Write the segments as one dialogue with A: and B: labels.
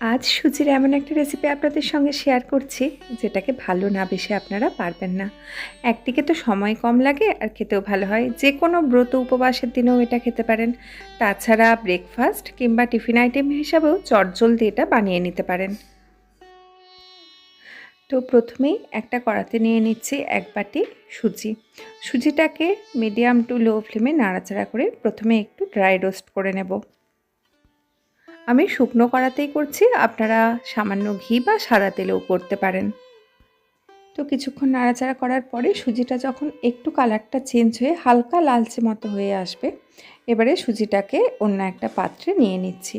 A: আজ সুজির এমন একটা রেসিপি আপনাদের সঙ্গে শেয়ার করছি যেটাকে ভালো না বেশে আপনারা পারবেন না। একদিকে তো সময় কম লাগে আর খেতেও ভালো হয়। যে কোনো ব্রত উপবাসের দিনেও এটা খেতে পারেন। তাছাড়া ব্রেকফাস্ট কিংবা টিফিন আইটেম হিসাবেও চটজলদি এটা বানিয়ে নিতে পারেন। তো প্রথমেই একটা কড়াতে নিয়ে নিচ্ছি 1 বাটি সুজি। সুজিটাকে মিডিয়াম টু লো ফ্লেমে নাড়াচাড়া করে প্রথমে একটু ড্রাই রোস্ট করে নেব। আমি শুকনো কড়াতেই করছি, আপনারা সামান্য ঘি বা সাদা তেলেও করতে পারেন। তো কিছুক্ষণ নাড়াচাড়া করার পরে সুজিটা যখন একটু কালারটা চেঞ্জ হয়ে হালকা লালচে মতো হয়ে আসবে, এবারে সুজিটাকে অন্য একটা পাত্রে নিয়ে নিচ্ছি।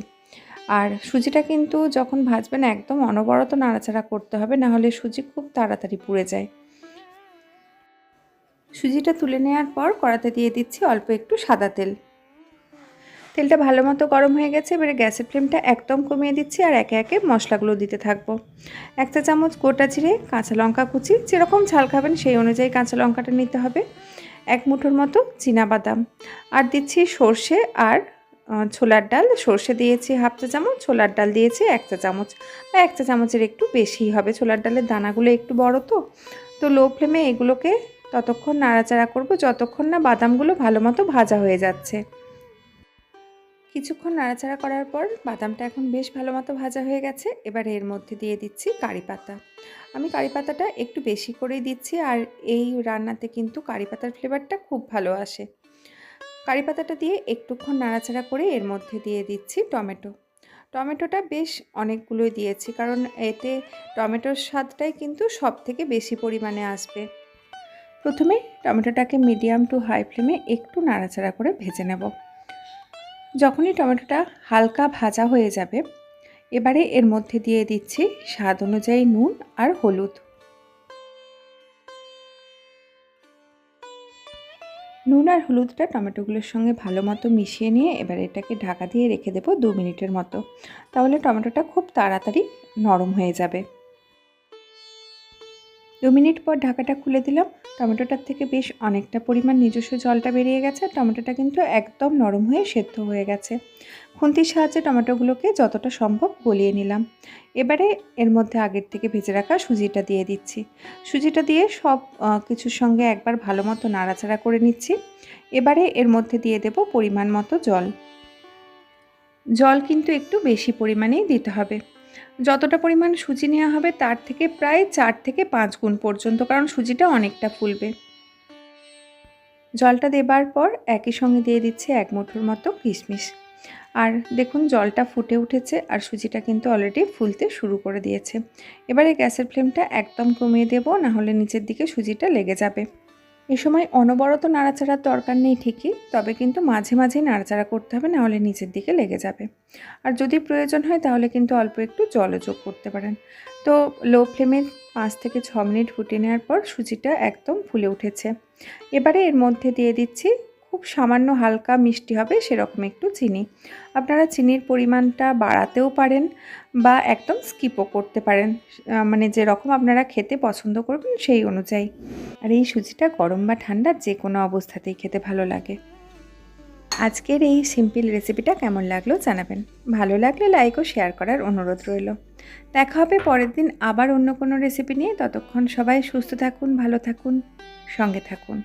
A: আর সুজিটা কিন্তু যখন ভাজবেন একদম অনবরত নাড়াচাড়া করতে হবে, না হলে সুজি খুব তাড়াতাড়ি পুড়ে যায়। সুজিটা তুলে নেওয়ার পর কড়াতে দিয়ে দিচ্ছি অল্প একটু সাদা তেল। তেলটা ভালো মতো গরম হয়ে গেছে, এবারে গ্যাসের ফ্লেমটা একদম কমিয়ে দিচ্ছি আর একে একে মশলাগুলো দিতে থাকবো। 1 চা চামচ গোটা জিরে, কাঁচা লঙ্কা কুচি, যেরকম ঝাল খাবেন সেই অনুযায়ী কাঁচা লঙ্কাটা নিতে হবে, 1 মুঠোর মতো চীনাবাদাম, আর দিচ্ছি সর্ষে আর ছোলার ডাল। সর্ষে দিয়েছি 1/2 চা চামচ, ছোলার ডাল দিয়েছি 1 চা চামচ বা 1 চা চামচের একটু বেশিই হবে, ছোলার ডালের দানাগুলো একটু বড় তো লো ফ্লেমে এগুলোকে ততক্ষণ নাড়াচাড়া করব যতক্ষণ না বাদামগুলো ভালো মতো ভাজা হয়ে যাচ্ছে। কিছুক্ষণ নাড়াচাড়া করার পর বাদামটা এখন বেশ ভালো মতো ভাজা হয়ে গেছে। এবার এর মধ্যে দিয়ে দিচ্ছি কারি পাতা। আমি কারি পাতাটা একটু বেশি করেই দিচ্ছি, আর এই রান্নাতে কিন্তু কারি পাতার ফ্লেভারটা খুব ভালো আসে। কারি পাতাটা দিয়ে একটুক্ষণ নাড়াচাড়া করে এর মধ্যে দিয়ে দিচ্ছি টমেটো। টমেটোটা বেশ অনেকগুলোই দিয়েছি, কারণ এতে টমেটোর স্বাদটাই কিন্তু সব থেকে বেশি পরিমাণে আসবে। প্রথমে টমেটোটাকে মিডিয়াম টু হাই ফ্লেমে একটু নাড়াচাড়া করে ভেজে নেব। যখনই টমেটোটা হালকা ভাজা হয়ে যাবে, এবারে এর মধ্যে দিয়ে দিচ্ছি স্বাদ অনুযায়ী নুন আর হলুদ। নুন আর হলুদটা টমেটোগুলোর সঙ্গে ভালো মতো মিশিয়ে নিয়ে এবার এটাকে ঢাকা দিয়ে রেখে দেবো 2 মিনিটের মতো। তাহলে টমেটোটা খুব তাড়াতাড়ি নরম হয়ে যাবে। 2 মিনিট পর ঢাকাটা খুলে দিলাম। টমেটোটার থেকে বেশ অনেকটা পরিমাণ নিজস্ব জলটা বেরিয়ে গেছে। টমেটোটা কিন্তু একদম নরম হয়ে সেদ্ধ হয়ে গেছে। খুন্তির সাহায্যে টমেটোগুলোকে যতটা সম্ভব গলিয়ে নিলাম। এবারে এর মধ্যে আগের থেকে ভেজে রাখা সুজিটা দিয়ে দিচ্ছি। সুজিটা দিয়ে সব কিছুর সঙ্গে একবার ভালো মতো নাড়াচাড়া করে নিচ্ছি। এবারে এর মধ্যে দিয়ে দেব পরিমাণ মতো জল। জল কিন্তু একটু বেশি পরিমাণেই দিতে হবে। যতটা পরিমাণ সুজি নেওয়া হবে তার থেকে প্রায় 4 থেকে 5 গুণ পর্যন্ত, কারণ সুজিটা অনেকটা ফুলবে। জলটা দেবার পর একই সঙ্গে দিয়ে দিচ্ছি 1 মুঠোর মতো কিশমিশ। আর দেখুন জলটা ফুটে উঠেছে আর সুজিটা কিন্তু অলরেডি ফুলতে শুরু করে দিয়েছে। এবারে গ্যাসের ফ্লেমটা একদম কমিয়ে দেব, না হলে নিচের দিকে সুজিটা লেগে যাবে। এ সময় অনবরত নাড়াচাড়ার দরকার নেই ঠিকই, তবে কিন্তু মাঝে মাঝেই নাড়াচাড়া করতে হবে, নাহলে নিচের দিকে লেগে যাবে। আর যদি প্রয়োজন হয় তাহলে কিন্তু অল্প একটু জলও যোগ করতে পারেন। তো লো ফ্লেমে 5 থেকে 6 মিনিট ফুটিয়ে নেওয়ার পর সুজিটা একদম ফুলে উঠেছে। এবারে এর মধ্যে দিয়ে দিচ্ছি খুব সামান্য হালকা মিষ্টি হবে সেরকম একটু চিনি। আপনারা চিনির পরিমাণটা বাড়াতেও পারেন বা একদম স্কিপও করতে পারেন, মানে যেরকম আপনারা খেতে পছন্দ করবেন সেই অনুযায়ী। আর এই সুজিটা গরম বা ঠান্ডা যে কোনো অবস্থাতেই খেতে ভালো লাগে। আজকের এই সিম্পল রেসিপিটা কেমন লাগলো জানাবেন। ভালো লাগলে লাইক ও শেয়ার করার অনুরোধ রইল। দেখা হবে পরের দিন আবার অন্য কোনো রেসিপি নিয়ে। ততক্ষণ সবাই সুস্থ থাকুন, ভালো থাকুন, সঙ্গে থাকুন।